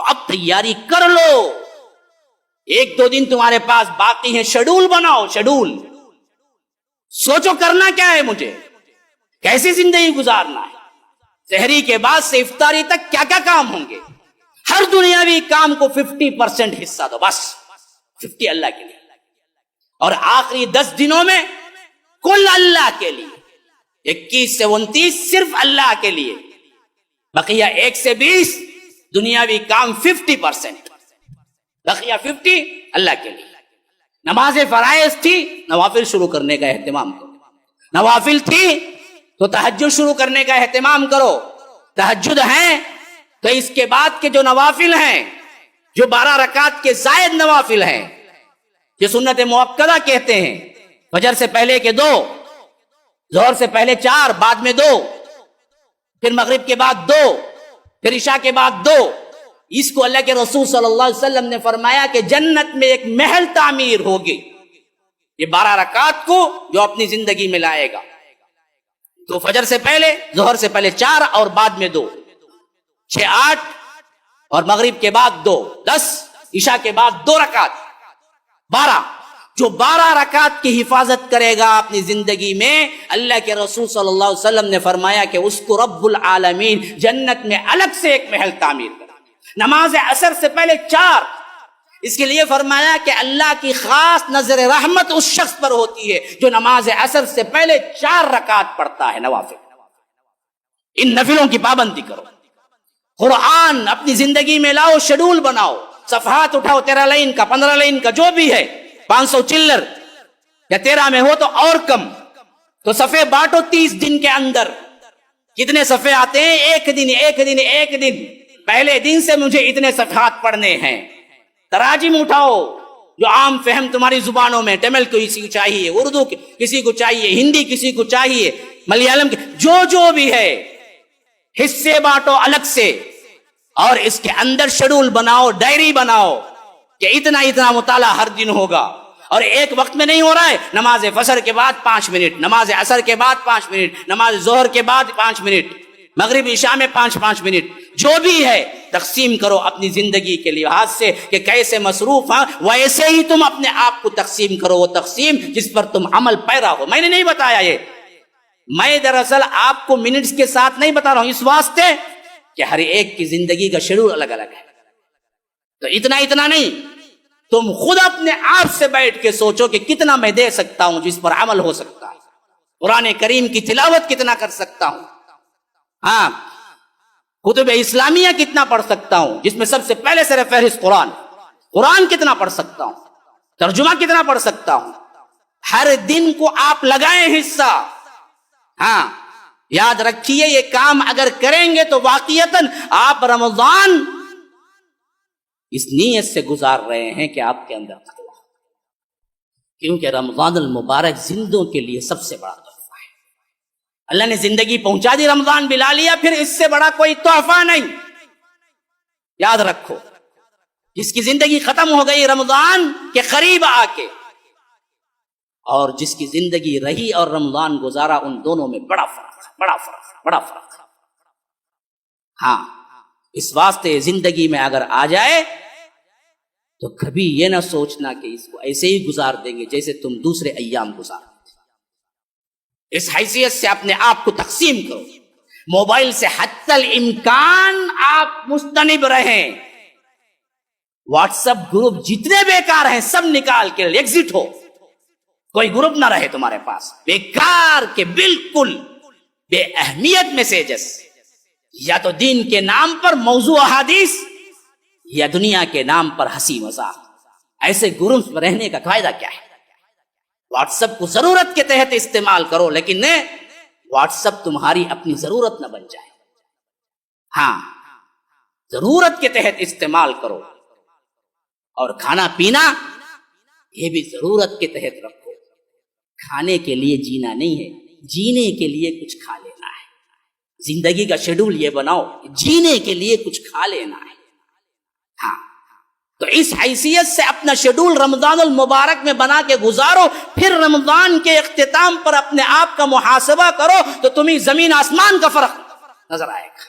اب تیاری کر لو, ایک دو دن تمہارے پاس باقی ہیں, شیڈول بناؤ, شیڈول سوچو کرنا کیا ہے مجھے, کیسی زندگی گزارنا ہے, سحری کے بعد سے افطاری تک کیا کیا کام ہوں گے. ہر دنیاوی کام کو 50% حصہ دو, بس 50 اللہ کے لیے, اور آخری 10 دنوں میں کل اللہ کے لیے, 21 سے 29 صرف اللہ کے لیے, بقیہ 1 سے 20 دنیاوی کام 50%, بقیہ 50 اللہ کے لیے. نماز فرائض تھی, نوافل شروع کرنے کا اہتمام کرو, نوافل تھی تو تہجد شروع کرنے کا اہتمام کرو, تہجد ہیں تو اس کے بعد کے جو نوافل ہیں, جو 12 رکعت کے زائد نوافل ہیں, جو سنت مؤکدہ کہتے ہیں, فجر سے پہلے کے 2, ظہر سے پہلے 4, بعد میں 2, پھر مغرب کے بعد 2, پھر عشاء کے بعد 2, اس کو اللہ کے رسول صلی اللہ علیہ وسلم نے فرمایا کہ جنت میں ایک محل تعمیر ہوگی, یہ 12 رکعت کو جو اپنی زندگی میں لائے گا. تو فجر سے پہلے, ظہر سے پہلے 4 اور بعد میں 2, 6 8, اور مغرب کے بعد 2 10, عشاء کے بعد 2 رکعت 12. جو 12 رکعت کی حفاظت کرے گا اپنی زندگی میں, اللہ کے رسول صلی اللہ علیہ وسلم نے فرمایا کہ اس کو رب العالمین جنت میں الگ سے ایک محل تعمیر کرے. نماز عصر سے پہلے 4, اس کے لیے فرمایا کہ اللہ کی خاص نظر رحمت اس شخص پر ہوتی ہے جو نماز عصر سے پہلے 4 رکعت پڑھتا ہے نوافل. ان نفلوں کی پابندی کرو, قرآن اپنی زندگی میں لاؤ, شیڈول بناؤ, صفحات اٹھاؤ, 13 لائن کا, 15 لائن کا, جو بھی ہے, 500 چلر یا 13 میں ہو تو اور کم, تو صفحے بانٹو 30 دن کے اندر. کتنے صفحے آتے ہیں؟ ایک دن پہلے دن سے مجھے اتنے صفحات پڑھنے ہیں. تراجم اٹھاؤ جو عام فہم تمہاری زبانوں میں, تمل کو کسی کو چاہیے, اردو کسی کو چاہیے, ہندی کسی کو چاہیے, ملیالم جو بھی ہے, حصے بانٹو الگ سے, اور اس کے اندر شیڈول بناؤ, ڈائری بناؤ کہ اتنا مطالعہ ہر دن ہوگا. اور ایک وقت میں نہیں ہو رہا ہے, نماز فجر کے بعد 5 منٹ, نماز عصر کے بعد 5 منٹ, نماز ظہر کے بعد 5 منٹ, مغرب عشاء میں 5 منٹ, جو بھی ہے تقسیم کرو اپنی زندگی کے لحاظ سے کہ کیسے مصروف ہیں, ویسے ہی تم اپنے آپ کو تقسیم کرو, وہ تقسیم جس پر تم عمل پیرا ہو. میں نے نہیں بتایا یہ, میں دراصل آپ کو منٹس کے ساتھ نہیں بتا رہا ہوں, اس واسطے کہ ہر ایک کی زندگی کا شیڈول الگ الگ ہے. تو اتنا نہیں, تم خود اپنے آپ سے بیٹھ کے سوچو کہ کتنا میں دے سکتا ہوں جس پر عمل ہو سکتا ہے. قرآن کریم کی تلاوت کتنا کر سکتا ہوں, ہاں, کتب اسلامیہ کتنا پڑھ سکتا ہوں جس میں سب سے پہلے سر فہرست قرآن کتنا پڑھ سکتا ہوں, ترجمہ کتنا پڑھ سکتا ہوں. ہر دن کو آپ لگائیں حصہ. ہاں, یاد رکھیے یہ کام اگر کریں گے تو واقعتاً آپ رمضان اس نیت سے گزار رہے ہیں کہ آپ کے اندر تقویٰ, کیونکہ رمضان المبارک زندوں کے لیے سب سے بڑا تحفہ ہے. اللہ نے زندگی پہنچا دی, رمضان بھی لا لیا, پھر اس سے بڑا کوئی تحفہ نہیں. یاد رکھو, جس کی زندگی ختم ہو گئی رمضان کے قریب آ کے, اور جس کی زندگی رہی اور رمضان گزارا, ان دونوں میں بڑا فرق ہے. ہاں, اس واسطے زندگی میں اگر آ جائے تو کبھی یہ نہ سوچنا کہ اس کو ایسے ہی گزار دیں گے جیسے تم دوسرے ایام گزار. اس حیثیت سے اپنے آپ کو تقسیم کرو. موبائل سے حتی الامکان آپ مستنب رہیں. واٹس ایپ گروپ جتنے بیکار ہیں سب نکال کے ایگزٹ ہو. کوئی گروپ نہ رہے تمہارے پاس بیکار کے, بالکل بے اہمیت میسیجز, یا تو دین کے نام پر موضوع احادیث, یا دنیا کے نام پر ہنسی مذاق. ایسے گروپ میں رہنے کا فائدہ کیا ہے؟ واٹس ایپ کو ضرورت کے تحت استعمال کرو, لیکن واٹس ایپ تمہاری اپنی ضرورت نہ بن جائے. ہاں, ضرورت کے تحت استعمال کرو. اور کھانا پینا یہ بھی ضرورت کے تحت رکھو. کھانے کے لیے جینا نہیں ہے, جینے کے لیے کچھ کھا لینا ہے. زندگی کا شیڈول یہ بناؤ, جینے کے لیے کچھ کھا لینا ہے. ہاں, تو اس حیثیت سے اپنا شیڈول رمضان المبارک میں بنا کے گزارو. پھر رمضان کے اختتام پر اپنے آپ کا محاسبہ کرو تو تمہیں زمین آسمان کا فرق نظر آئے گا.